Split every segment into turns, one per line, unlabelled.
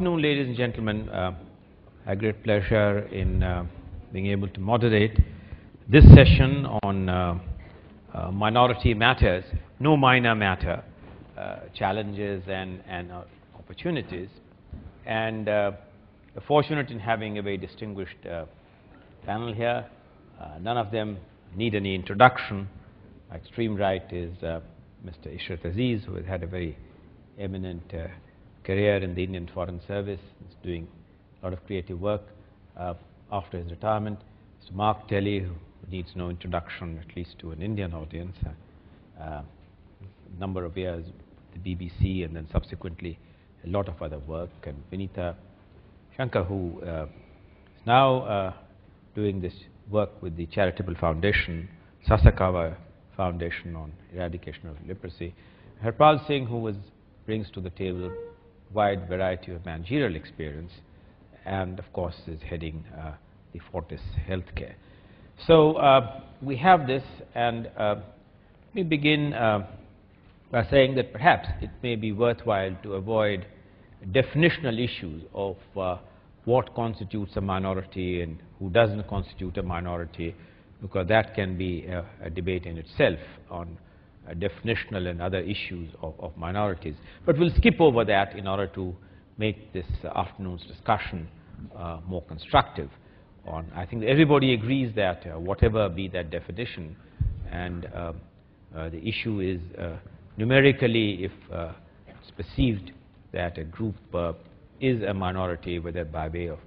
afternoon, ladies and gentlemen. A great pleasure in being able to moderate this session on minority matters, no minor matter, challenges and opportunities. And fortunate in having a very distinguished panel here. None of them need any introduction. Extreme right is Mr. Ishrat Aziz, who has had a very eminent career in the Indian Foreign Service. He's doing a lot of creative work after his retirement. Mr. Mark Tully, who needs no introduction, at least to an Indian audience. Number of years at the BBC and then subsequently a lot of other work. And Vineeta, Shanker, who is now doing this work with the charitable foundation, Sasakawa Foundation on eradication of leprosy. Harpal Singh, who brings to the table a wide variety of managerial experience, and of course is heading the Fortis healthcare. So we have this, and we begin by saying that perhaps it may be worthwhile to avoid definitional issues of what constitutes a minority and who doesn't constitute a minority, because that can be a debate in itself on definitional and other issues of minorities. But we'll skip over that in order to make this afternoon's discussion more constructive. I think everybody agrees that whatever be that definition, and the issue is numerically, if it's perceived that a group is a minority, whether by way of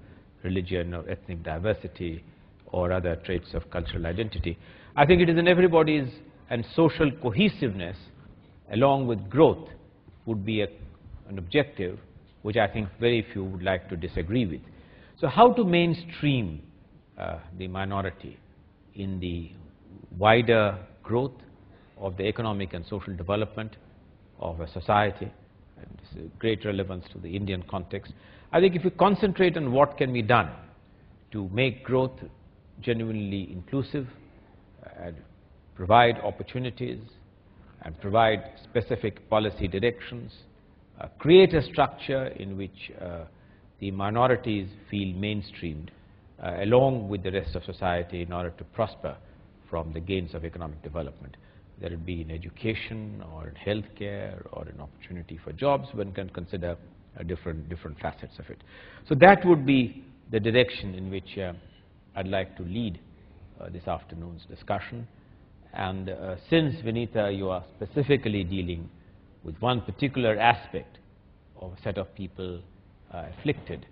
religion or ethnic diversity or other traits of cultural identity, I think it is in everybody's, and social cohesiveness along with growth would be an objective which I think very few would like to disagree with. So how to mainstream the minority in the wider growth of the economic and social development of a society, and this is great relevance to the Indian context. I think if we concentrate on what can be done to make growth genuinely inclusive and provide opportunities and provide specific policy directions, create a structure in which the minorities feel mainstreamed along with the rest of society in order to prosper from the gains of economic development, whether it be in education or in healthcare or in opportunity for jobs. One can consider different facets of it. So that would be the direction in which I'd like to lead this afternoon's discussion. And since, Vineeta, you are specifically dealing with one particular aspect of a set of people afflicted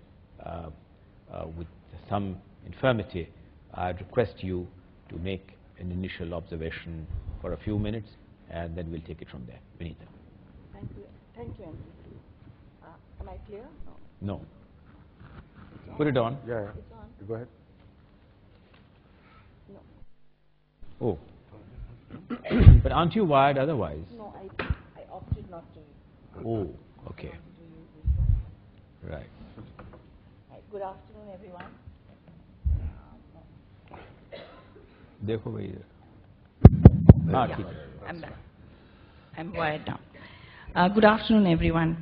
with some infirmity, I'd request you to make an initial observation for a few minutes, and then we'll take it from there. Vineeta.
Thank you. Thank you, Emeritus. Am I clear?
No. Put it on.
Yeah,
It's on.
you go ahead.
No.
Oh. But aren't you wired otherwise?
No, I opted not to.
Oh, okay.
To use this one.
Right.
Right. Good afternoon, everyone.
Dekho bhai.
Yeah, I'm back. I'm wired now. Good afternoon, everyone.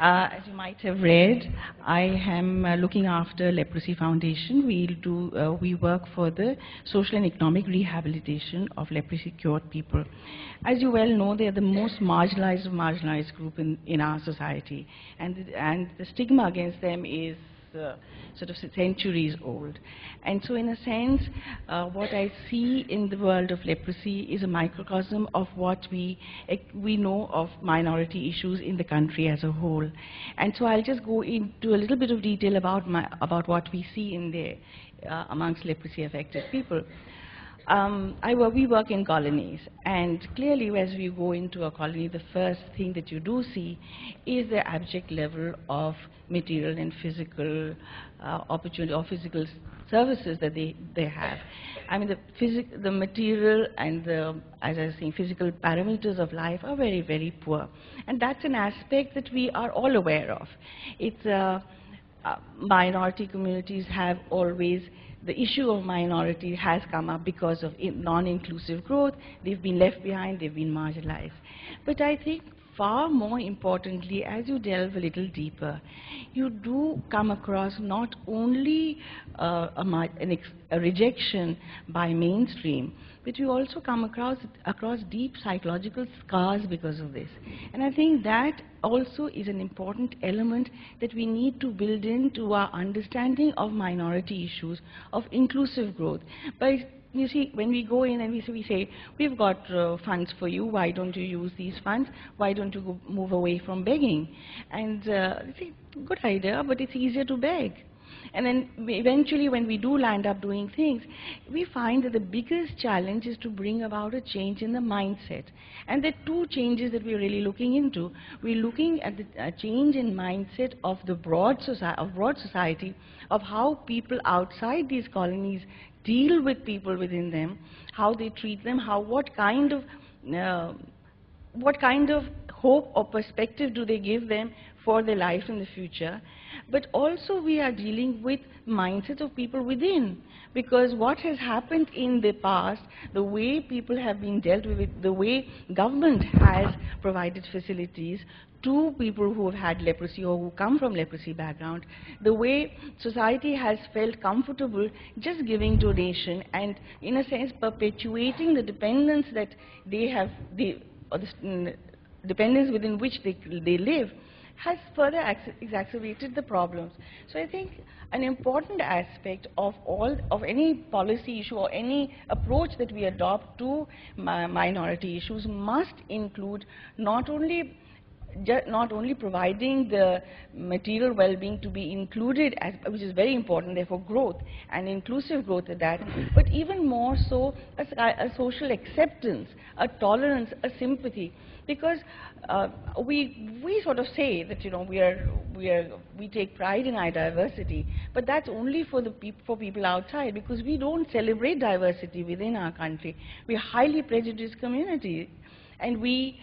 As you might have read, I am looking after Leprosy Foundation. We work for the social and economic rehabilitation of leprosy-cured people. As you well know, they are the most marginalized group in our society, and the stigma against them is sort of centuries old. And so in a sense, what I see in the world of leprosy is a microcosm of what we know of minority issues in the country as a whole. And so I'll just go into a little bit of detail about what we see in there amongst leprosy affected people. We work in colonies, and clearly as we go into a colony, the first thing that you do see is the abject level of material and physical opportunity or physical services that they have. I mean, the material and as I was saying, physical parameters of life are very, very poor. And that's an aspect that we are all aware of. It's minority communities have always, the issue of minority has come up because of non-inclusive growth. They've been left behind, they've been marginalized. But I think far more importantly, as you delve a little deeper, you do come across not only a rejection by mainstream, but you also come across deep psychological scars because of this. And I think that also is an important element that we need to build into our understanding of minority issues, of inclusive growth. You see, when we go in and we say, we've got funds for you, why don't you use these funds? Why don't you move away from begging? And you say, good idea, but it's easier to beg. And then eventually when we do land up doing things, we find that the biggest challenge is to bring about a change in the mindset. And there are two changes that we're really looking into. We're looking at the change in mindset of the broad society, of how people outside these colonies deal with people within them, how they treat them, what kind of hope or perspective do they give them for their life in the future. But also we are dealing with mindsets of people within, because what has happened in the past, the way people have been dealt with it, the way government has provided facilities to people who have had leprosy or who come from leprosy background, the way society has felt comfortable just giving donation and in a sense perpetuating the dependence that they have, or the dependence within which they live, has further exacerbated the problems. So I think an important aspect of any policy issue or any approach that we adopt to minority issues must include not only providing the material well-being to be included, which is very important, therefore growth and inclusive growth at that, but even more so a social acceptance, a tolerance, a sympathy. Because we sort of say that, you know, we take pride in our diversity, but that's only for people outside, because we don't celebrate diversity within our country. We're a highly prejudiced community. And we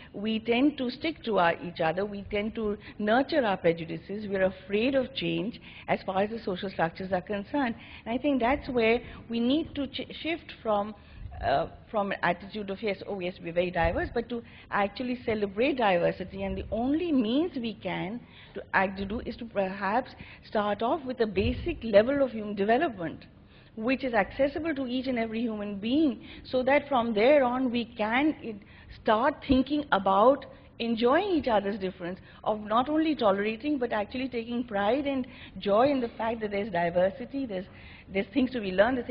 tend to stick to each other. We tend to nurture our prejudices. We're afraid of change as far as the social structures are concerned. And I think that's where we need to shift from an attitude of, yes, oh yes, we're very diverse, but to actually celebrate diversity. And the only means we can to do is to perhaps start off with a basic level of human development, which is accessible to each and every human being, so that from there on we can start thinking about enjoying each other's difference, of not only tolerating but actually taking pride and joy in the fact that there's diversity, there's things to be learned,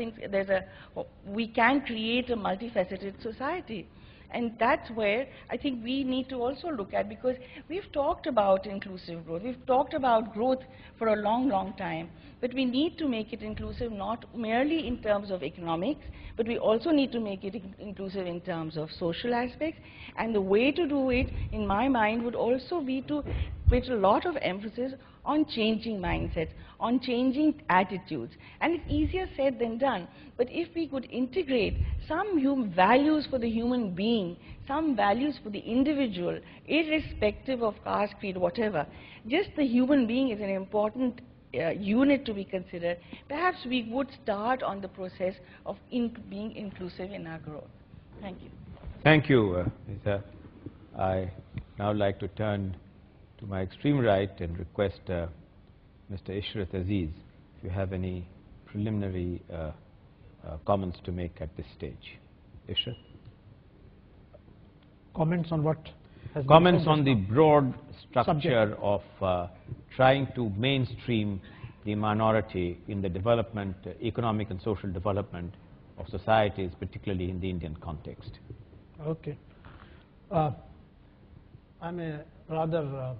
we can create a multifaceted society. And that's where I think we need to also look at, because we've talked about inclusive growth, we've talked about growth for a long, long time, but we need to make it inclusive not merely in terms of economics, but we also need to make it inclusive in terms of social aspects. And the way to do it, in my mind, would also be to put a lot of emphasis on changing mindsets, on changing attitudes. And it's easier said than done. But if we could integrate some values for the human being, some values for the individual, irrespective of caste, creed, whatever, just the human being is an important unit to be considered, perhaps we would start on the process of being inclusive in our growth. Thank you.
Thank you, Vineeta. I now like to turn to my extreme right and request Mr. Ishrat Aziz, if you have any preliminary comments to make at this stage. Ishrat?
Comments on what?
Comments on the broad structure of trying to mainstream the minority in the development, economic and social development of societies, particularly in the Indian context.
Okay. I'm a rather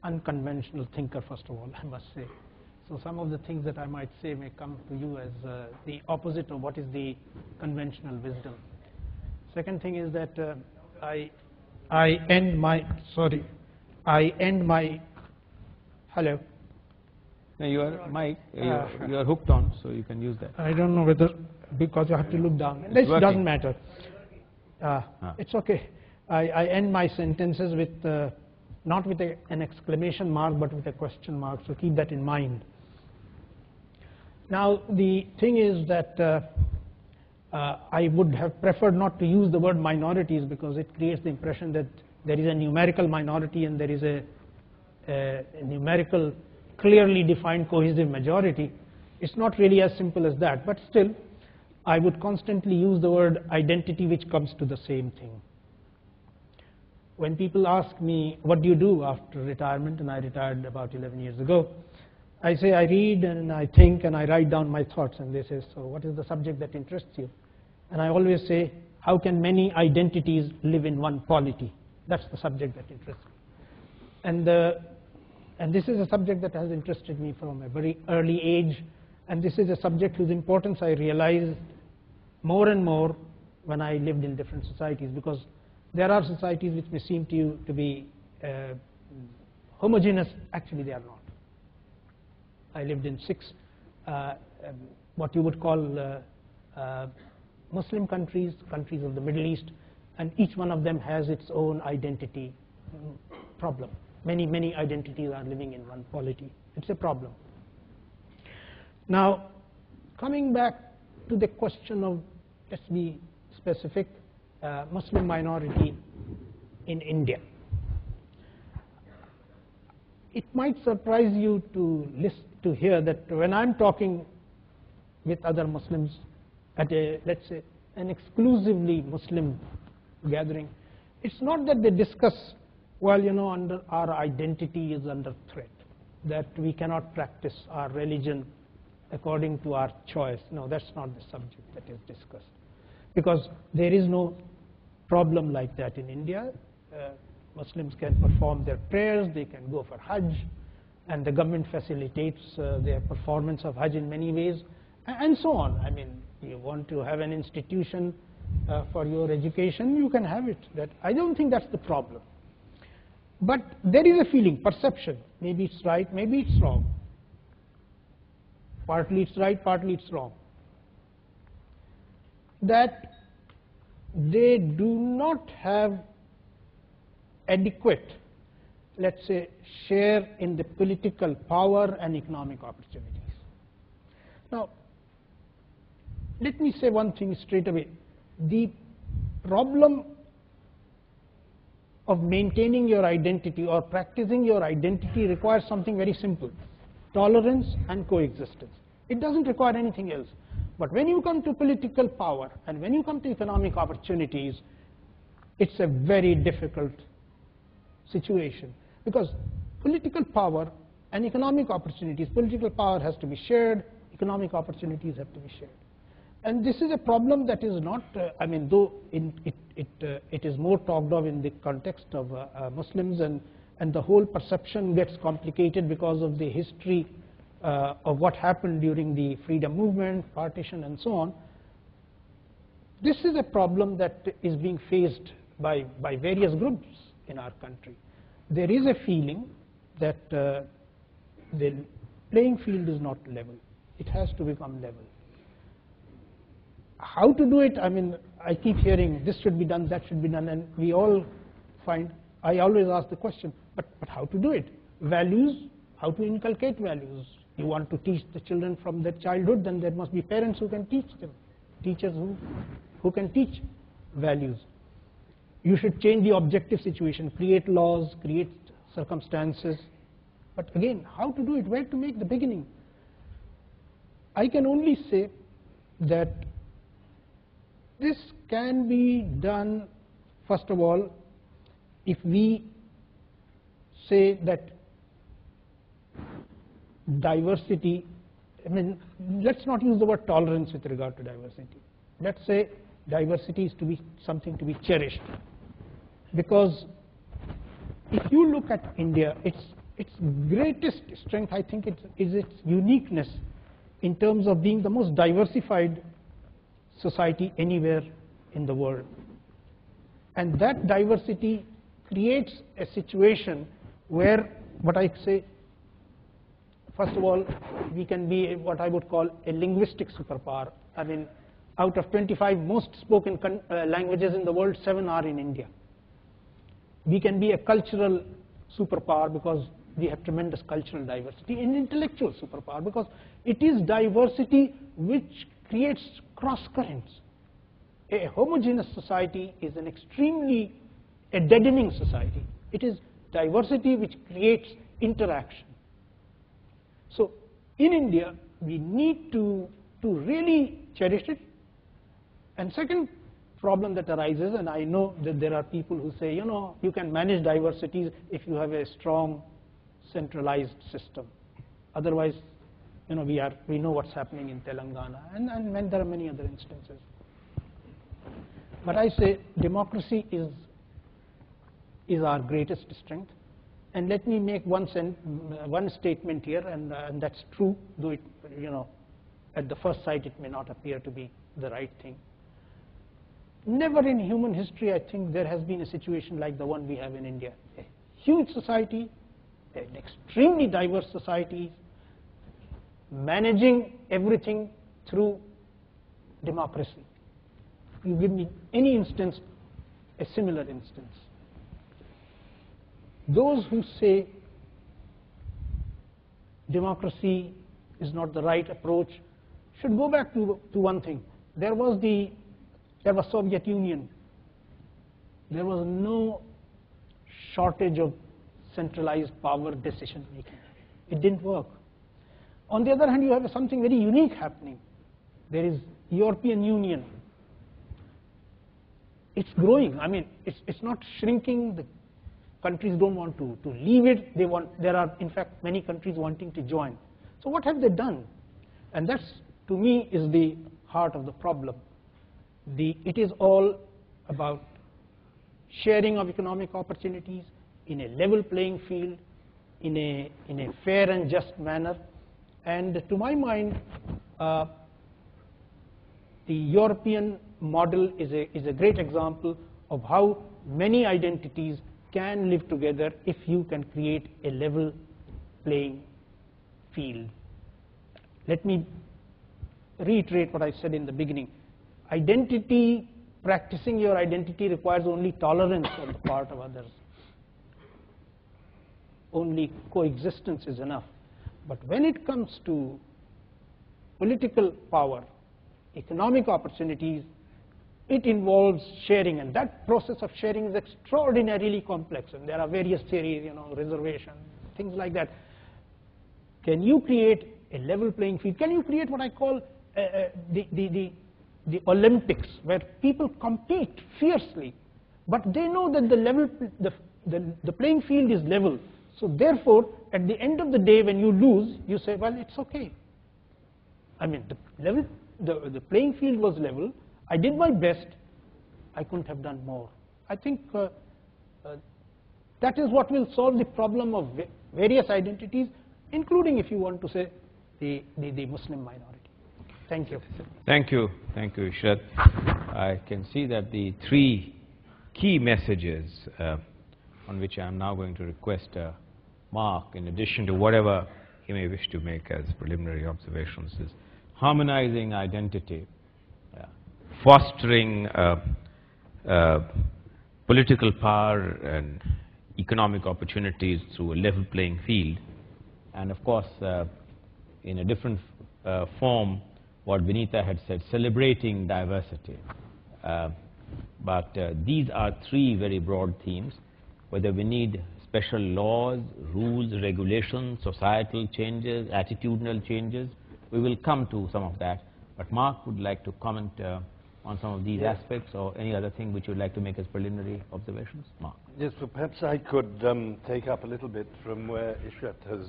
unconventional thinker, first of all, I must say. So some of the things that I might say may come to you as the opposite of what is the conventional wisdom. Second thing is that I end my hello.
No, you are Mike. You are hooked on, so you can use that.
I don't know whether, because you have to look down. This doesn't matter. It's okay. I end my sentences with not with an exclamation mark, but with a question mark. So keep that in mind. Now the thing is that I would have preferred not to use the word minorities, because it creates the impression that there is a numerical minority and there is a numerical clearly defined cohesive majority. It's not really as simple as that, but still I would constantly use the word identity, which comes to the same thing. When people ask me, what do you do after retirement, and I retired about 11 years ago, I say I read and I think and I write down my thoughts, and they say, so what is the subject that interests you? And I always say, how can many identities live in one polity? That's the subject that interests me. And this is a subject that has interested me from a very early age, and this is a subject whose importance I realized more and more when I lived in different societies, because there are societies which may seem to you to be homogeneous. Actually they are not. I lived in 6 what you would call Muslim countries, countries of the Middle East, and each one of them has its own identity problem. Many identities are living in one polity. It's a problem. Now, coming back to the question of, let's be specific, Muslim minority in India. It might surprise you to hear that when I'm talking with other Muslims at a, let's say, an exclusively Muslim gathering, it's not that they discuss, well, you know, our identity is under threat, that we cannot practice our religion according to our choice. No, that's not the subject that is discussed, because there is no problem like that in India. Muslims can perform their prayers, they can go for Hajj, and the government facilitates their performance of Hajj in many ways, and so on. I mean, you want to have an institution for your education, you can have it. That, I don't think that's the problem. But there is a feeling, perception, maybe it's right, maybe it's wrong. Partly it's right, partly it's wrong, that they do not have adequate, let's say, share in the political power and economic opportunities. Now, let me say one thing straight away. The problem of maintaining your identity or practicing your identity requires something very simple: tolerance and coexistence. It doesn't require anything else. But when you come to political power and when you come to economic opportunities, it's a very difficult situation, because political power and economic opportunities, political power has to be shared, economic opportunities have to be shared. And this is a problem that is not, I mean, though it is more talked of in the context of Muslims, and the whole perception gets complicated because of the history of what happened during the freedom movement, partition, and so on. This is a problem that is being faced by various groups in our country. There is a feeling that the playing field is not level. It has to become level. How to do it? I mean, I keep hearing this should be done, that should be done, and we all find, I always ask the question, but how to do it? Values, how to inculcate values? You want to teach the children from their childhood, then there must be parents who can teach them, teachers who can teach values. You should change the objective situation, create laws, create circumstances. But again, how to do it? Where to make the beginning? I can only say that this can be done, first of all, if we say that diversity, I mean, let's not use the word tolerance with regard to diversity. Let's say diversity is to be something to be cherished. Because if you look at India, its greatest strength, I think, is its uniqueness in terms of being the most diversified society anywhere in the world. And that diversity creates a situation where, what I say, first of all, we can be what I would call a linguistic superpower. I mean, out of 25 most spoken languages in the world, 7 are in India. We can be a cultural superpower because we have tremendous cultural diversity, and intellectual superpower because it is diversity which creates cross currents. A homogeneous society is an extremely a deadening society. It is diversity which creates interaction. So in India, we need to really cherish it. And second problem that arises, and I know that there are people who say, you know, you can manage diversities if you have a strong centralized system. Otherwise, you know, we know what's happening in Telangana, and when there are many other instances. But I say democracy is our greatest strength. And let me make one statement here, and that's true, though it, you know, at the first sight it may not appear to be the right thing. Never in human history, I think, there has been a situation like the one we have in India. A huge society, an extremely diverse society, managing everything through democracy. You give me any instance, a similar instance. Those who say democracy is not the right approach should go back to one thing. There was Soviet Union. There was no shortage of centralized power decision making. It didn't work. On the other hand, you have something very unique happening. There is European Union. It's growing. I mean, it's not shrinking. The countries don't want to leave it. There are, in fact, many countries wanting to join. So what have they done? And that's, to me, is the heart of the problem. It is all about sharing of economic opportunities in a level playing field, in a fair and just manner. And to my mind, the European model is a great example of how many identities can live together if you can create a level playing field. Let me reiterate what I said in the beginning. Identity, practicing your identity requires only tolerance on the part of others. Only coexistence is enough. But when it comes to political power, economic opportunities, it involves sharing, and that process of sharing is extraordinarily complex, and there are various theories, you know, reservation, things like that. Can you create a level playing field? Can you create what I call the Olympics, where people compete fiercely, but they know that the playing field is level. So therefore, at the end of the day, when you lose, you say, well, it's okay. I mean, the playing field was level. I did my best. I couldn't have done more. I think that is what will solve the problem of various identities, including, if you want to say, the Muslim minority. Thank you.
Thank you. Thank you, Ishrat. I can see that the three key messages on which I am now going to request Mark, in addition to whatever he may wish to make as preliminary observations, is harmonizing identity, fostering political power and economic opportunities through a level playing field, and of course, in a different form, what Vineeta had said, celebrating diversity. But these are three very broad themes. Whether we need special laws, rules, regulations, societal changes, attitudinal changes, we will come to some of that. But Mark would like to comment on some of these aspects, or any other thing which you would like to make as preliminary observations. Mark.
Yes, so perhaps I could take up a little bit from where Ishrat has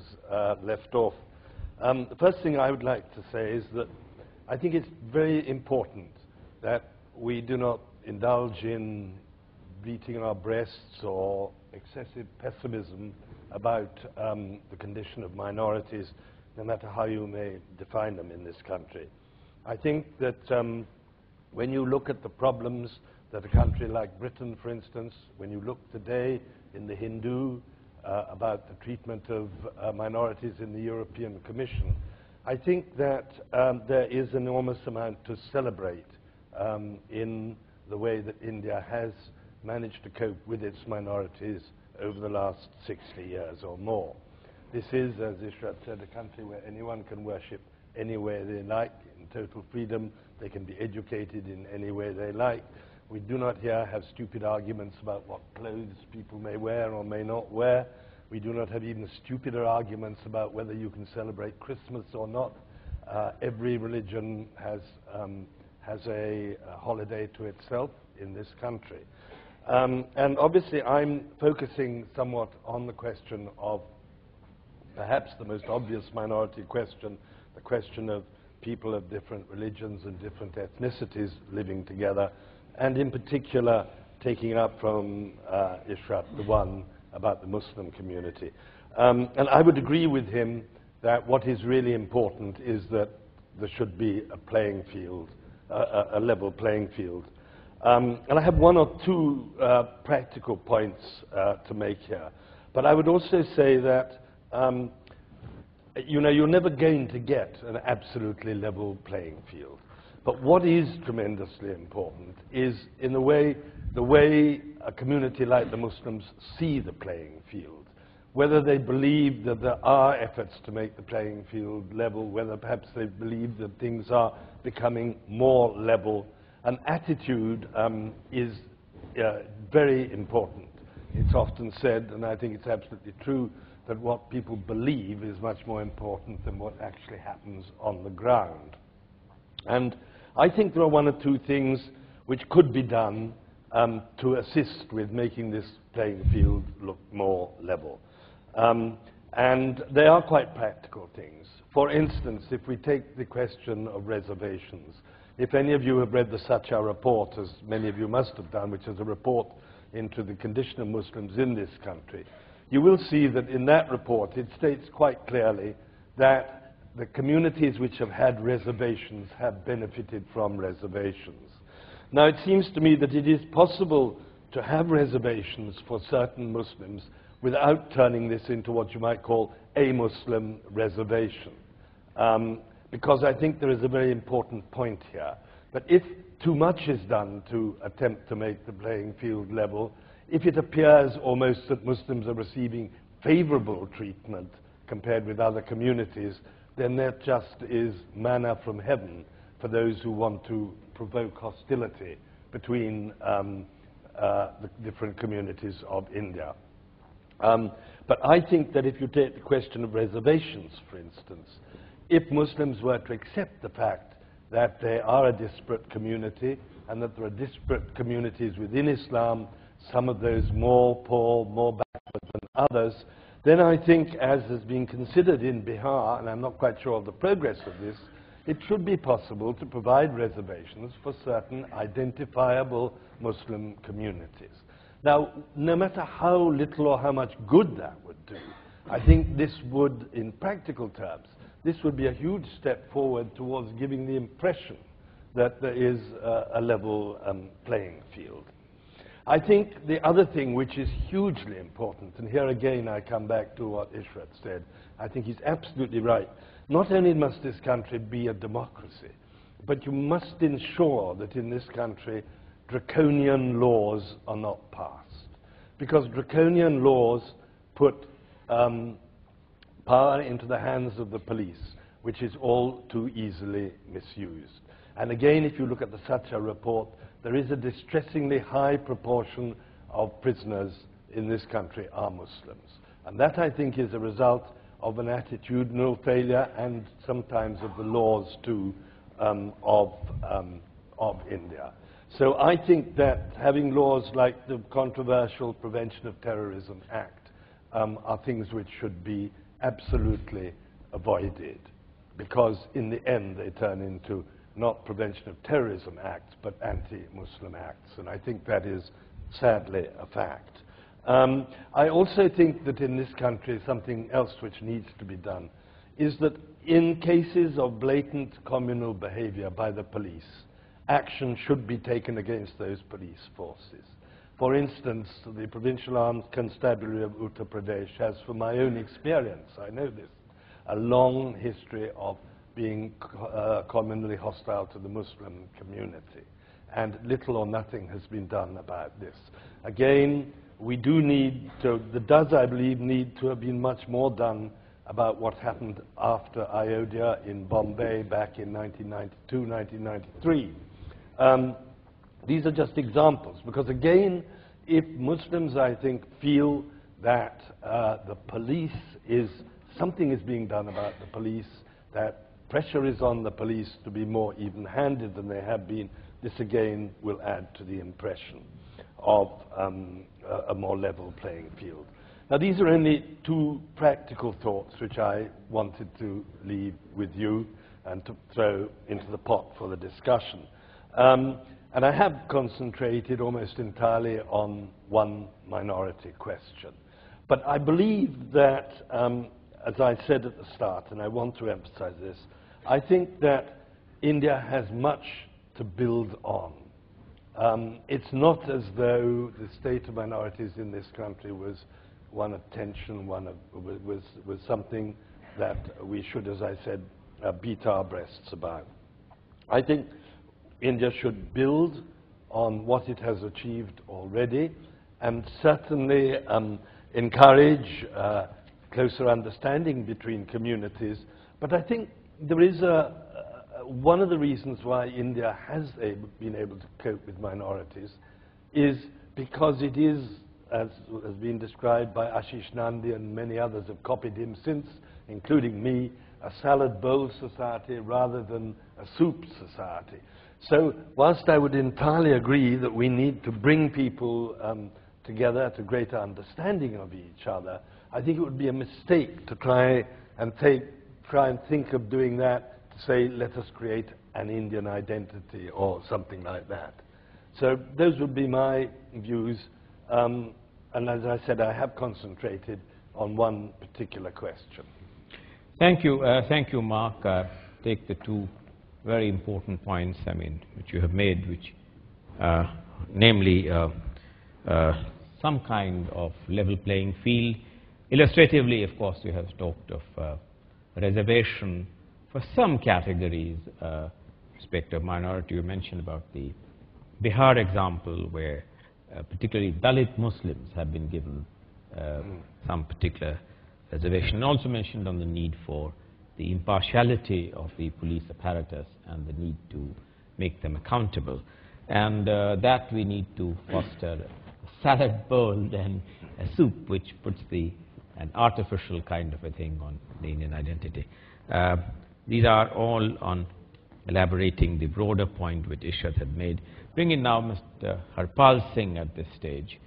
left off. The first thing I would like to say is that I think it's very important that we do not indulge in beating our breasts or excessive pessimism about the condition of minorities, no matter how you may define them in this country. I think that when you look at the problems that a country like Britain, for instance, when you look today in the Hindu about the treatment of minorities in the European Commission, I think that there is an enormous amount to celebrate in the way that India has managed to cope with its minorities over the last 60 years or more. This is, as Ishrat said, a country where anyone can worship anywhere they like, in total freedom. They can be educated in any way they like. We do not here have stupid arguments about what clothes people may wear or may not wear. We do not have even stupider arguments about whether you can celebrate Christmas or not. Every religion has a holiday to itself in this country. And obviously I'm focusing somewhat on the question of perhaps the most obvious minority question, the question of people of different religions and different ethnicities living together, and in particular taking up from Ishrat the one about the Muslim community. And I would agree with him that what is really important is that there should be a playing field, a level playing field. And I have one or two practical points to make here. But I would also say that you know, you're never going to get an absolutely level playing field. But what is tremendously important is, in a way, the way a community like the Muslims see the playing field. Whether they believe that there are efforts to make the playing field level, whether perhaps they believe that things are becoming more level. An attitude is very important. It's often said, and I think it's absolutely true, that what people believe is much more important than what actually happens on the ground. And I think there are one or two things which could be done to assist with making this playing field look more level. And they are quite practical things. For instance, if we take the question of reservations, if any of you have read the Sabha report, as many of you must have done, which is a report into the condition of Muslims in this country, you will see that in that report it states quite clearly that the communities which have had reservations have benefited from reservations. Now, it seems to me that it is possible to have reservations for certain Muslims without turning this into what you might call a Muslim reservation. Because I think there is a very important point here. But if too much is done to attempt to make the playing field level, if it appears almost that Muslims are receiving favorable treatment compared with other communities, then that just is manna from heaven for those who want to provoke hostility between the different communities of India. But I think that if you take the question of reservations, for instance, if Muslims were to accept the fact that they are a disparate community and that there are disparate communities within Islam, some of those more poor, more backward than others, then I think, as has been considered in Bihar, and I'm not quite sure of the progress of this, it should be possible to provide reservations for certain identifiable Muslim communities. Now, no matter how little or how much good that would do, I think this would, in practical terms, this would be a huge step forward towards giving the impression that there is a level playing field. I think the other thing which is hugely important, and here again I come back to what Ishrat said, I think he's absolutely right. Not only must this country be a democracy, but you must ensure that in this country draconian laws are not passed. Because draconian laws put power into the hands of the police, which is all too easily misused. And again, if you look at the Sabha report, there is a distressingly high proportion of prisoners in this country are Muslims. And that, I think, is a result of an attitudinal failure and sometimes of the laws, too, of India. So I think that having laws like the controversial Prevention of Terrorism Act are things which should be absolutely avoided, because in the end they turn into not Prevention of Terrorism Acts, but anti-Muslim acts, and I think that is sadly a fact. I also think that in this country something else which needs to be done is that in cases of blatant communal behavior by the police, action should be taken against those police forces. For instance, the Provincial Armed Constabulary of Uttar Pradesh has, from my own experience, I know this, a long history of being communally hostile to the Muslim community. And little or nothing has been done about this. Again, we do need to, there does, I believe, need to have been much more done about what happened after Ayodhya in Bombay back in 1992, 1993. These are just examples, because again, if Muslims, I think, feel that the police something is being done about the police, that pressure is on the police to be more even-handed than they have been, this again will add to the impression of a more level playing field. Now, these are only two practical thoughts which I wanted to leave with you and to throw into the pot for the discussion. And I have concentrated almost entirely on one minority question. But I believe that, as I said at the start, and I want to emphasize this, I think that India has much to build on. It's not as though the state of minorities in this country was one of tension, was something that we should, as I said, beat our breasts about. I think India should build on what it has achieved already, and certainly encourage closer understanding between communities. But I think there is one of the reasons why India has been able to cope with minorities is because it is, as has been described by Ashish Nandi and many others have copied him since, including me, a salad bowl society rather than a soup society. So whilst I would entirely agree that we need to bring people together to greater understanding of each other, I think it would be a mistake to try and think of doing that to say, let us create an Indian identity or something like that. So those would be my views. And as I said, I have concentrated on one particular question.
Thank you, Mark. Take the two very important points, which you have made, which, namely, some kind of level playing field. Illustratively, of course, you have talked of reservation for some categories, respect of minority. You mentioned about the Bihar example, where particularly Dalit Muslims have been given some particular reservation. And also mentioned on the need for the impartiality of the police apparatus and the need to make them accountable. And that we need to foster a salad bowl than a soup, which puts an artificial kind of a thing on the Indian identity. These are all on elaborating the broader point which Ishrat had made. Bring in now Mr. Harpal Singh at this stage.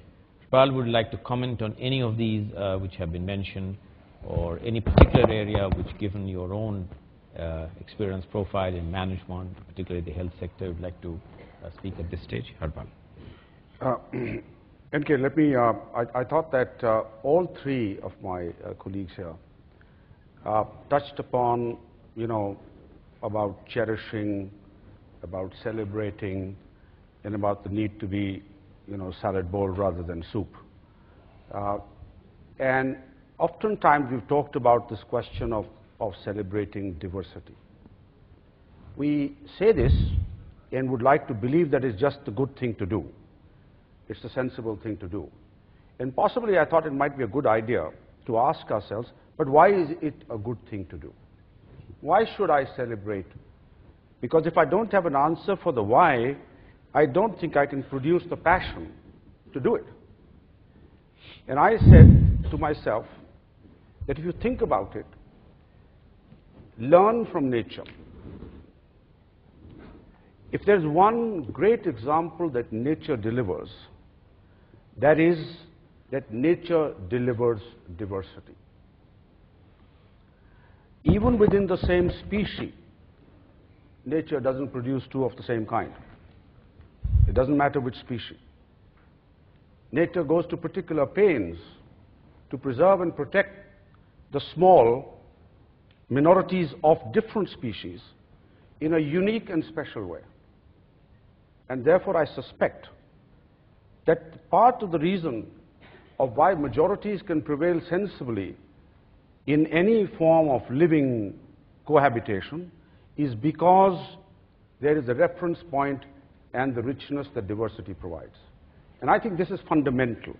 Harpal, would like to comment on any of these which have been mentioned, or any particular area which, given your own experience profile in management, particularly the health sector, would like to speak at this stage? Harpal.
NK, let me, I thought that all three of my colleagues here touched upon, about cherishing, about celebrating, and about the need to be, salad bowl rather than soup. And oftentimes we've talked about this question of celebrating diversity. We say this and would like to believe that it's just a good thing to do. It's a sensible thing to do. And possibly I thought it might be a good idea to ask ourselves, but why is it a good thing to do? Why should I celebrate? Because if I don't have an answer for the why, I don't think I can produce the passion to do it. And I said to myself that if you think about it, learn from nature. If there's one great example that nature delivers, that is that nature delivers diversity. Even within the same species, nature doesn't produce two of the same kind. It doesn't matter which species. Nature goes to particular pains to preserve and protect the small minorities of different species in a unique and special way. And therefore I suspect that part of the reason of why majorities can prevail sensibly in any form of living cohabitation is because there is a reference point and the richness that diversity provides. And I think this is fundamental.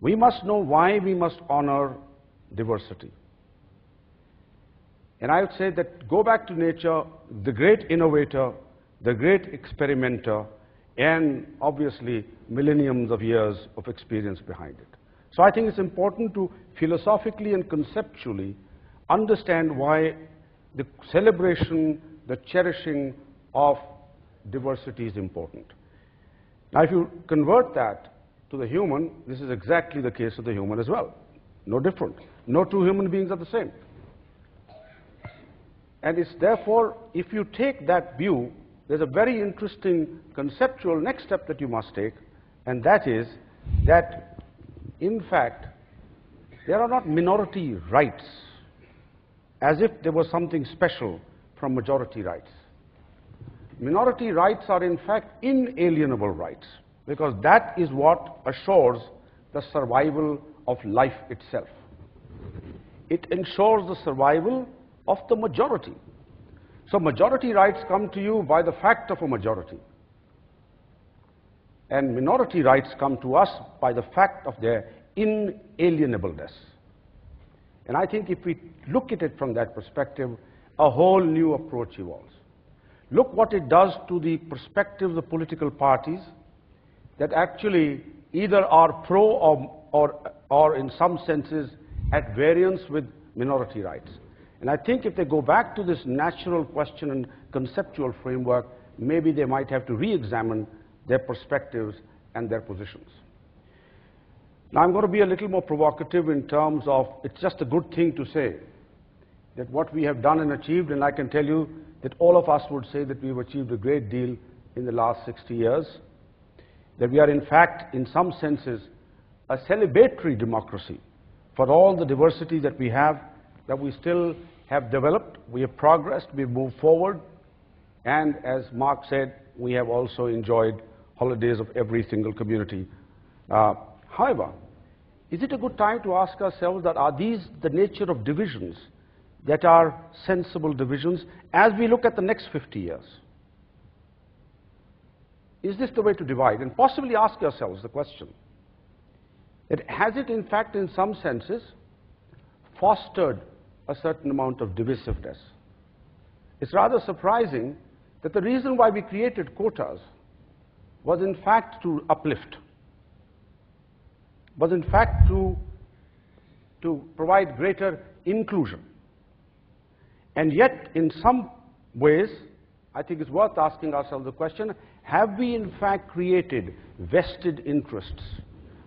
We must know why we must honor diversity. And I would say that go back to nature, the great innovator, the great experimenter and obviously millenniums of years of experience behind it. So I think it's important to philosophically and conceptually understand why the celebration, the cherishing of diversity is important. Now, if you convert that to the human, this is exactly the case of the human as well. No different. No two human beings are the same. And it's therefore, if you take that view, there's a very interesting conceptual next step that you must take, and that is that, in fact, there are not minority rights as if there was something special from majority rights. Minority rights are, in fact, inalienable rights, because that is what assures the survival of life itself. It ensures the survival of the majority. So majority rights come to you by the fact of a majority, and minority rights come to us by the fact of their inalienableness. And I think if we look at it from that perspective, a whole new approach evolves. Look what it does to the perspective of the political parties that actually either are pro or in some senses at variance with minority rights. And I think if they go back to this natural question and conceptual framework, maybe they might have to re-examine their perspectives and their positions. Now, I'm going to be a little more provocative in terms of, it's just a good thing to say that what we have done and achieved, and I can tell you that all of us would say that we've achieved a great deal in the last 60 years, that we are in fact, in some senses, a celebratory democracy for all the diversity that we have, that we still have developed, we have progressed, we've moved forward, and as Mark said, we have also enjoyed holidays of every single community. However, is it a good time to ask ourselves that are these the nature of divisions that are sensible divisions as we look at the next 50 years? Is this the way to divide? And possibly ask yourselves the question, that has it in fact in some senses fostered a certain amount of divisiveness? It's rather surprising that the reason why we created quotas was in fact to uplift, was in fact to provide greater inclusion. And yet, in some ways, I think it's worth asking ourselves the question, have we in fact created vested interests,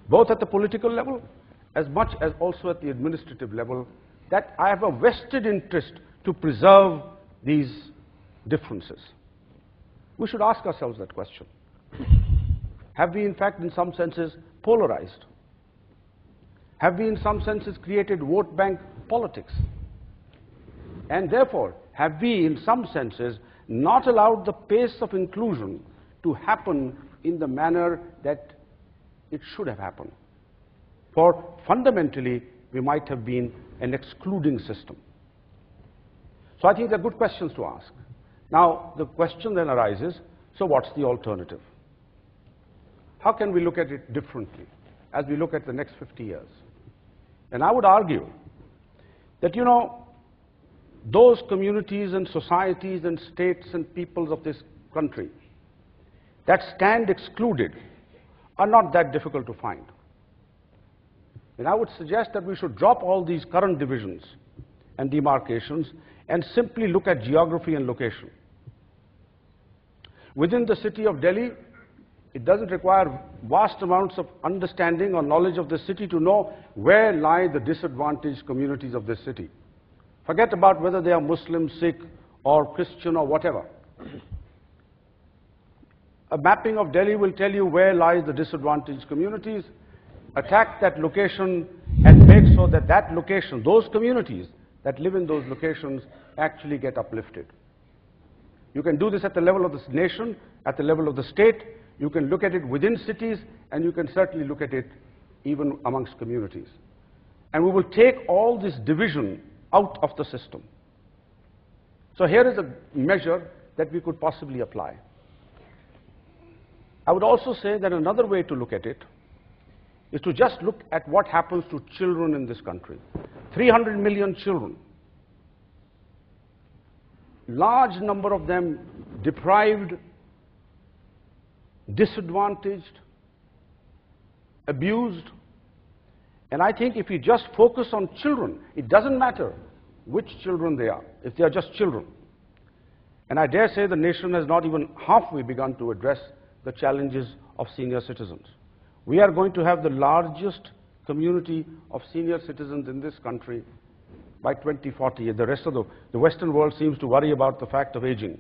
both at the political level as much as also at the administrative level, that I have a vested interest to preserve these differences? We should ask ourselves that question. Have we in fact in some senses polarized? Have we in some senses created vote bank politics? And therefore, have we in some senses not allowed the pace of inclusion to happen in the manner that it should have happened? For fundamentally, we might have been an excluding system. So I think they're good questions to ask. Now, the question then arises, so what's the alternative? How can we look at it differently as we look at the next 50 years? And I would argue that, you know, those communities and societies and states and peoples of this country that stand excluded are not that difficult to find. And I would suggest that we should drop all these current divisions and demarcations and simply look at geography and location. Within the city of Delhi, it doesn't require vast amounts of understanding or knowledge of the city to know where lie the disadvantaged communities of this city. Forget about whether they are Muslim, Sikh, or Christian, or whatever. A mapping of Delhi will tell you where lies the disadvantaged communities. Attack that location and make sure that that location, those communities that live in those locations, actually get uplifted. You can do this at the level of the nation, at the level of the state. You can look at it within cities, and you can certainly look at it even amongst communities. And we will take all this division out of the system. So here is a measure that we could possibly apply. I would also say that another way to look at it is to just look at what happens to children in this country. 300 million children. Large number of them deprived, disadvantaged, abused. And I think if you just focus on children, it doesn't matter which children they are, if they are just children. And I dare say the nation has not even halfway begun to address the challenges of senior citizens. We are going to have the largest community of senior citizens in this country by 2040. The rest of the Western world seems to worry about the fact of aging.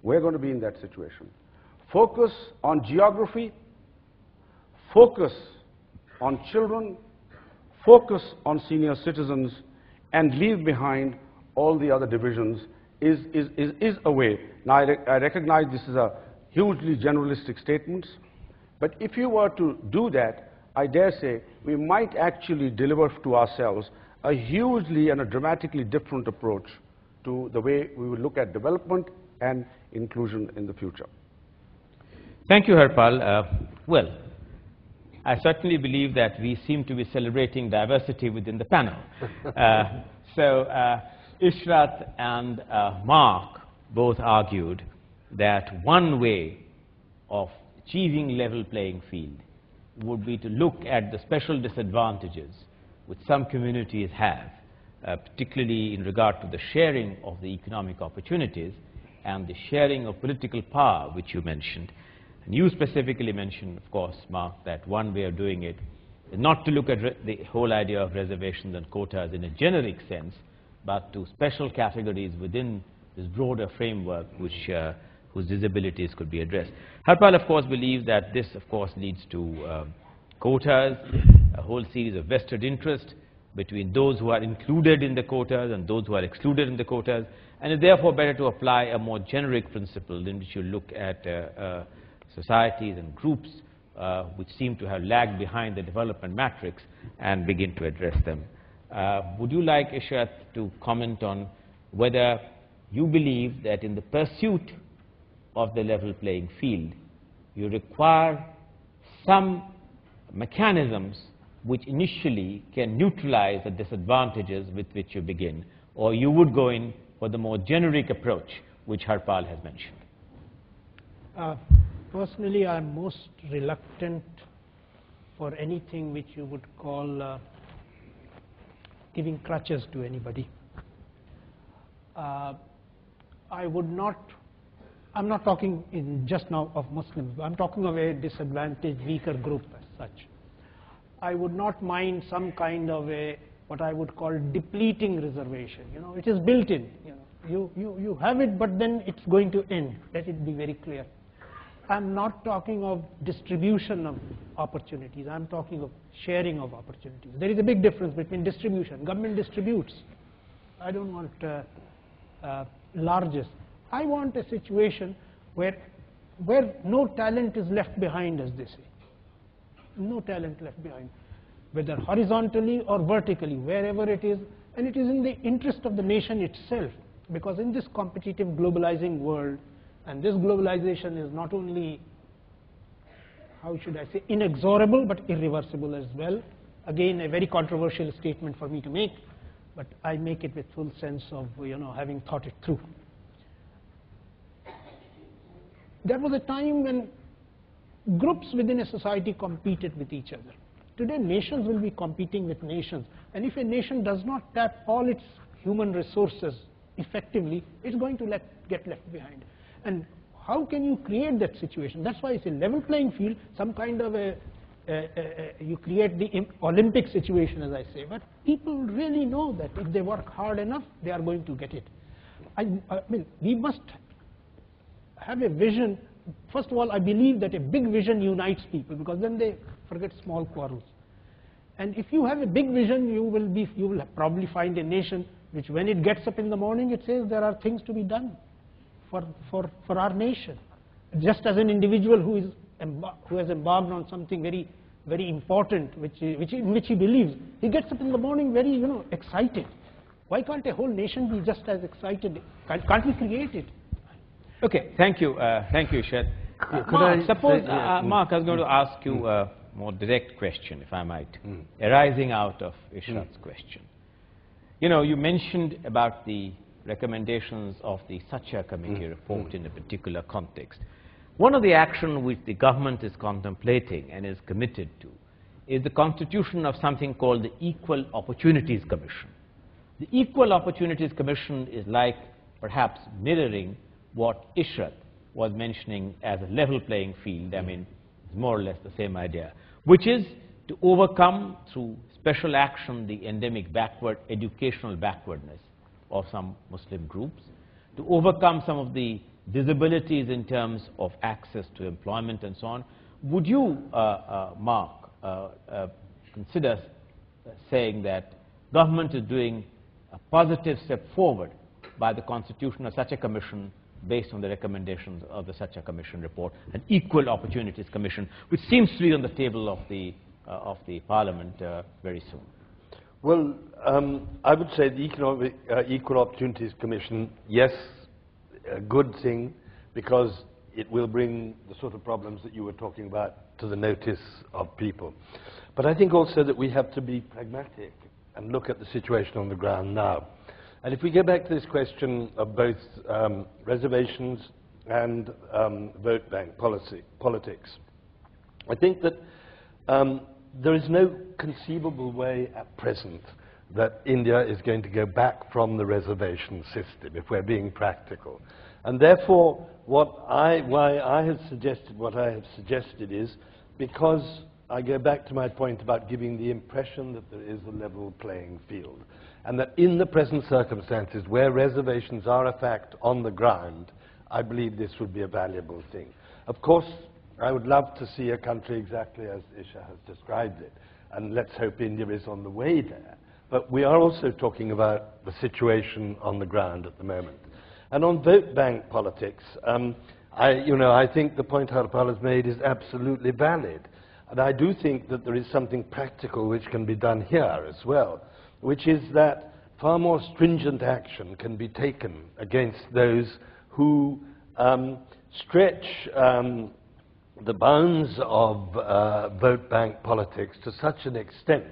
We're going to be in that situation. Focus on geography, focus on children, focus on senior citizens, and leave behind all the other divisions is a way. Now, I recognize this is a hugely generalistic statement, but if you were to do that, I dare say we might actually deliver to ourselves a hugely and a dramatically different approach to the way we will look at development and inclusion in the future.
Thank you, Harpal. Well, I certainly believe that we seem to be celebrating diversity within the panel. So Ishrat and Mark both argued that one way of achieving level playing field would be to look at the special disadvantages which some communities have, particularly in regard to the sharing of the economic opportunities and the sharing of political power, which you mentioned. And you specifically mentioned, of course, Mark, that one way of doing it is not to look at the whole idea of reservations and quotas in a generic sense, but to special categories within this broader framework which, whose disabilities could be addressed. Harpal, of course, believes that this, of course, leads to quotas, a whole series of vested interest between those who are included in the quotas and those who are excluded in the quotas, and it's therefore better to apply a more generic principle in which you look at societies and groups which seem to have lagged behind the development matrix and begin to address them. Would you like, Ishrat, to comment on whether you believe that in the pursuit of the level playing field, you require some mechanisms which initially can neutralize the disadvantages with which you begin, or you would go in for the more generic approach which Harpal has mentioned?
Personally, I'm most reluctant for anything which you would call giving crutches to anybody. I would not, I'm not talking in just now of Muslims, I'm talking of a disadvantaged, weaker group as such. I would not mind some kind of a, what I would call depleting reservation. You know, it is built in. You know, you have it, but then it's going to end. Let it be very clear. I'm not talking of distribution of opportunities. I'm talking of sharing of opportunities. There is a big difference between distribution. Government distributes. I don't want largesse. I want a situation where no talent is left behind, as they say. No talent left behind, whether horizontally or vertically, wherever it is, and it is in the interest of the nation itself, because in this competitive globalizing world, and this globalization is not only, how should I say, inexorable, but irreversible as well. Again, a very controversial statement for me to make, but I make it with full sense of, you know, having thought it through. There was a time when groups within a society competed with each other. Today, nations will be competing with nations, and if a nation does not tap all its human resources effectively, it's going to get left behind. And how can you create that situation? That's why it's a level playing field, some kind of you create the Olympic situation, as I say. But people really know that if they work hard enough, they are going to get it. I mean, we must have a vision. First of all, I believe that a big vision unites people, because then they forget small quarrels. And if you have a big vision, you will probably find a nation which, when it gets up in the morning, it says there are things to be done for our nation. Just as an individual who has embarked on something very, very important, in which he believes, he gets up in the morning very, you know, excited. Why can't a whole nation be just as excited? Can't we create it?
Okay, thank you, Ishrat. Mark, I was going to ask you a more direct question, if I might, arising out of Ishrat's question. You know, you mentioned about the recommendations of the Sasakawa committee report in a particular context. One of the actions which the government is contemplating and is committed to is the constitution of something called the Equal Opportunities Commission. The Equal Opportunities Commission is like perhaps mirroring what Ishrat was mentioning as a level playing field. I mean, it's more or less the same idea, which is to overcome through special action the endemic educational backwardness of some Muslim groups, to overcome some of the disabilities in terms of access to employment and so on. Would you, Mark, consider saying that government is doing a positive step forward by the constitution of such a commission based on the recommendations of the such a commission report, an Equal Opportunities Commission, which seems to be on the table of the Parliament very soon?
Well, I would say the Equal Opportunities Commission, yes, a good thing, because it will bring the sort of problems that you were talking about to the notice of people. But I think also that we have to be pragmatic and look at the situation on the ground now. And if we go back to this question of both reservations and vote bank politics, I think that there is no conceivable way at present that India is going to go back from the reservation system, if we're being practical. And therefore, why I have suggested what I have suggested is because I go back to my point about giving the impression that there is a level playing field, and that in the present circumstances where reservations are a fact on the ground, I believe this would be a valuable thing. Of course, I would love to see a country exactly as Isha has described it, and let's hope India is on the way there. But we are also talking about the situation on the ground at the moment. And on vote bank politics, I think the point Harpal has made is absolutely valid. And I do think that there is something practical which can be done here as well, which is that far more stringent action can be taken against those who stretch the bounds of vote bank politics to such an extent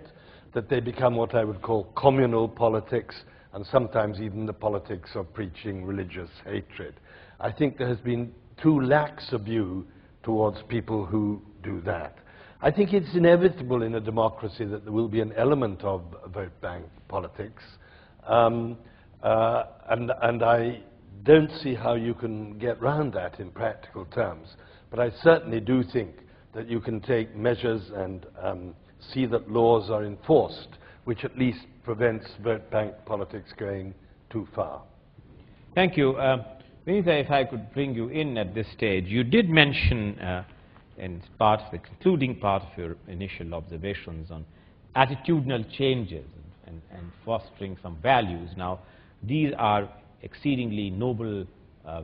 that they become what I would call communal politics, and sometimes even the politics of preaching religious hatred. I think there has been too lax a view towards people who do that. I think it's inevitable in a democracy that there will be an element of vote bank politics, and I don't see how you can get round that in practical terms. But I certainly do think that you can take measures and see that laws are enforced, which at least prevents vote bank politics going too far.
Thank you. Vineeta, if I could bring you in at this stage, you did mention in part, the concluding part of your initial observations on attitudinal changes and fostering some values. Now, these are exceedingly noble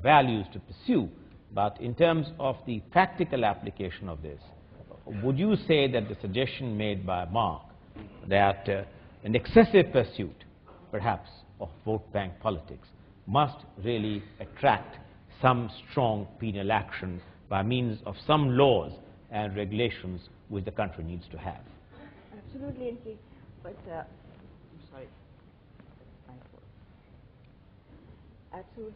values to pursue, but in terms of the practical application of this, would you say that the suggestion made by Mark that an excessive pursuit, perhaps, of vote bank politics must really attract some strong penal action by means of some laws and regulations which the country needs to have?
Absolutely, but I'm sorry. Absolutely.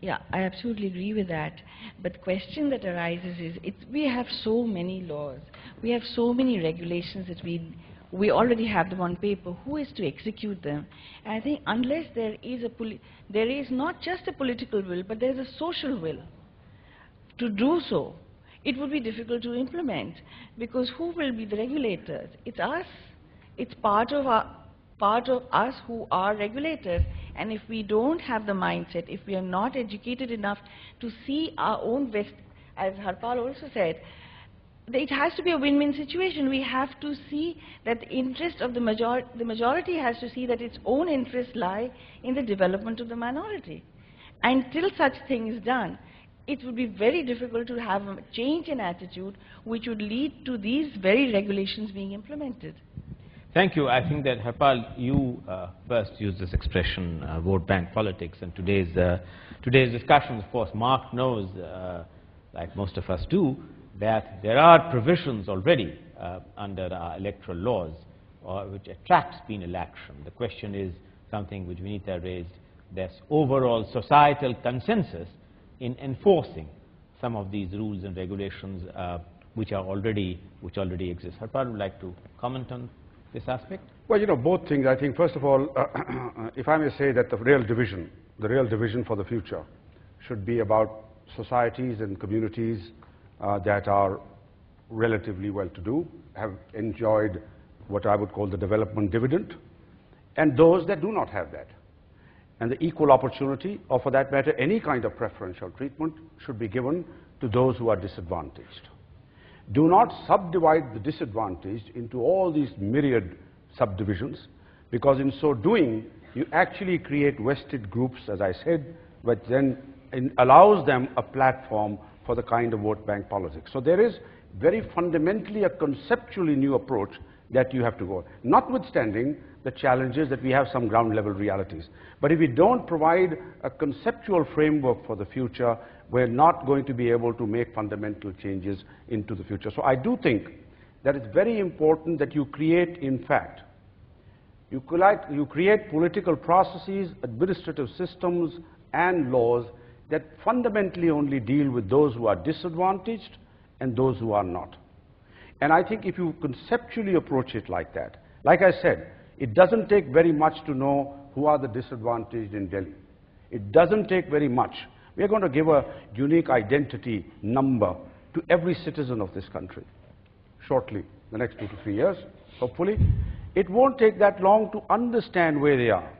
Yeah, I absolutely agree with that. But the question that arises is, we have so many laws, we have so many regulations that we already have them on paper. Who is to execute them? And I think unless there is not just a political will, but there is a social will to do so, it would be difficult to implement, because who will be the regulators? It's us. It's part of us who are regulators. And if we don't have the mindset, if we are not educated enough to see our own best, as Harpal also said, it has to be a win-win situation. We have to see that the interest of the majority has to see that its own interests lie in the development of the minority. Until such thing is done, it would be very difficult to have a change in attitude which would lead to these very regulations being implemented.
Thank you. I think that, Harpal, you first used this expression, vote bank politics, and today's discussion, of course, Mark knows, like most of us do, that there are provisions already under our electoral laws which attracts penal action. The question is something which Vineeta raised. There's overall societal consensus in enforcing some of these rules and regulations which already exist. Harpal would like to comment on this aspect?
Well, you know, both things. I think, first of all, if I may say that the real division for the future should be about societies and communities that are relatively well-to-do, have enjoyed what I would call the development dividend, and those that do not have that. And the equal opportunity, or for that matter, any kind of preferential treatment, should be given to those who are disadvantaged. Do not subdivide the disadvantaged into all these myriad subdivisions, because in so doing, you actually create vested groups, as I said, which then allows them a platform for the kind of vote bank politics. So there is very fundamentally a conceptually new approach that you have to go, notwithstanding the challenges that we have some ground level realities. But if we don't provide a conceptual framework for the future, we're not going to be able to make fundamental changes into the future. So I do think that it's very important that you create, in fact, you create political processes, administrative systems, and laws that fundamentally only deal with those who are disadvantaged and those who are not. And I think if you conceptually approach it like that, like I said, it doesn't take very much to know who are the disadvantaged in Delhi. It doesn't take very much. We are going to give a unique identity number to every citizen of this country shortly, the next 2 to 3 years, hopefully. It won't take that long to understand where they are.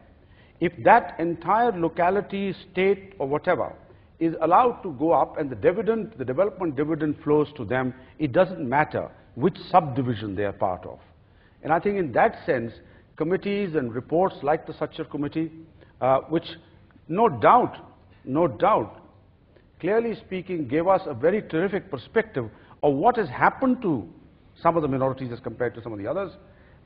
If that entire locality, state, or whatever is allowed to go up and the dividend, the development dividend flows to them, it doesn't matter which subdivision they are part of. And I think in that sense, committees and reports like the Sachar Committee, which no doubt, clearly speaking, gave us a very terrific perspective of what has happened to some of the minorities as compared to some of the others.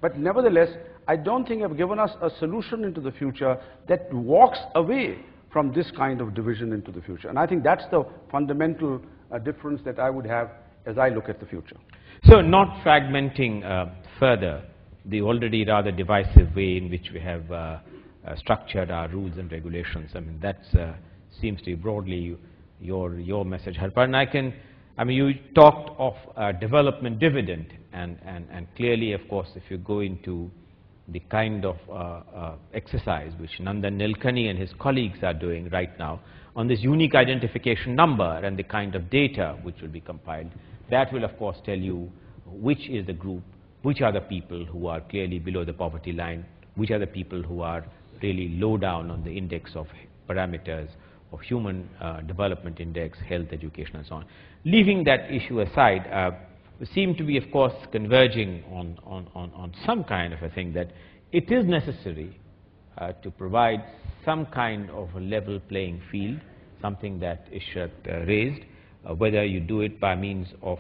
But nevertheless, I don't think have given us a solution into the future that walks away from this kind of division into the future. And I think that's the fundamental difference that I would have as I look at the future.
So not fragmenting further the already rather divisive way in which we have structured our rules and regulations. I mean, that seems to be broadly your message, Harpal. And I mean, you talked of development dividend, and clearly, of course, if you go into the kind of exercise which Nandan Nilekani and his colleagues are doing right now on this unique identification number and the kind of data which will be compiled, that will, of course, tell you which is the group, which are the people who are clearly below the poverty line, which are the people who are really low down on the index of parameters of human development index, health, education, and so on. Leaving that issue aside, we seem to be, of course, converging on some kind of a thing that it is necessary to provide some kind of a level playing field, something that Ishrat raised, whether you do it by means of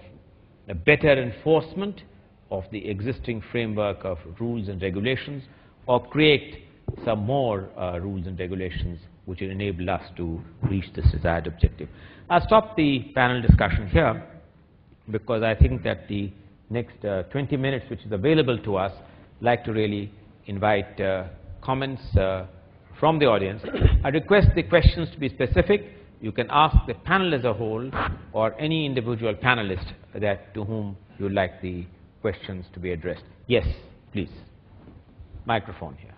a better enforcement of the existing framework of rules and regulations, or create some more rules and regulations which will enable us to reach this desired objective. I'll stop the panel discussion here, because I think that the next 20 minutes which is available to us, like to really invite comments from the audience. I request the questions to be specific. You can ask the panel as a whole or any individual panelist that to whom you would like the questions to be addressed. Yes, please. Microphone here.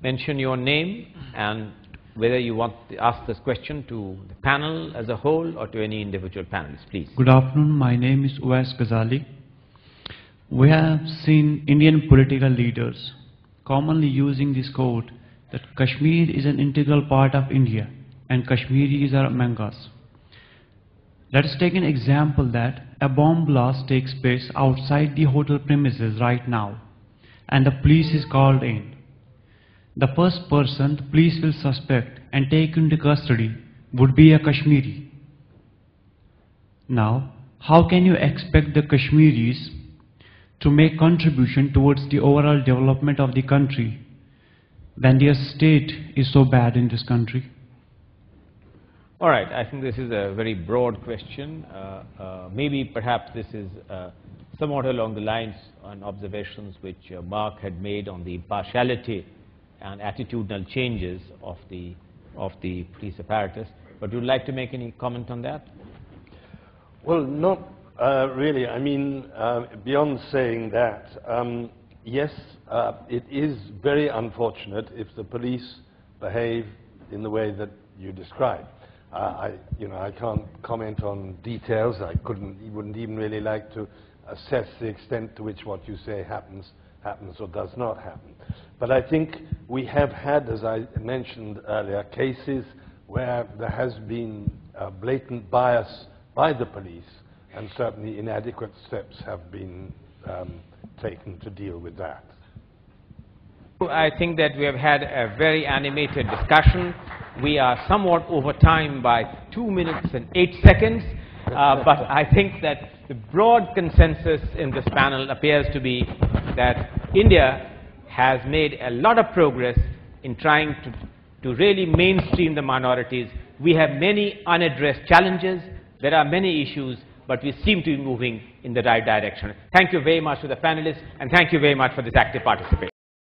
Mention your name and whether you want to ask this question to the panel as a whole or to any individual panelist, please.
Good afternoon. My name is Uwais Ghazali. We have seen Indian political leaders commonly using this quote that Kashmir is an integral part of India and Kashmiris are among us. Let us take an example that a bomb blast takes place outside the hotel premises right now and the police is called in. The first person the police will suspect and take into custody would be a Kashmiri. Now, how can you expect the Kashmiris to make contribution towards the overall development of the country when their state is so bad in this country?
All right, I think this is a very broad question. Maybe perhaps this is somewhat along the lines and observations which Mark had made on the impartiality and attitudinal changes of the police apparatus. But would you like to make any comment on that?
Well, not really. I mean, beyond saying that, yes, it is very unfortunate if the police behave in the way that you describe. I can't comment on details. Wouldn't even really like to assess the extent to which what you say happens or does not happen. But I think we have had, as I mentioned earlier, cases where there has been blatant bias by the police, and certainly inadequate steps have been taken to deal with that.
I think that we have had a very animated discussion. We are somewhat over time by 2 minutes and 8 seconds, but I think that the broad consensus in this panel appears to be that India has made a lot of progress in trying to really mainstream the minorities. We have many unaddressed challenges. There are many issues, but we seem to be moving in the right direction. Thank you very much to the panelists, and thank you very much for this active participation.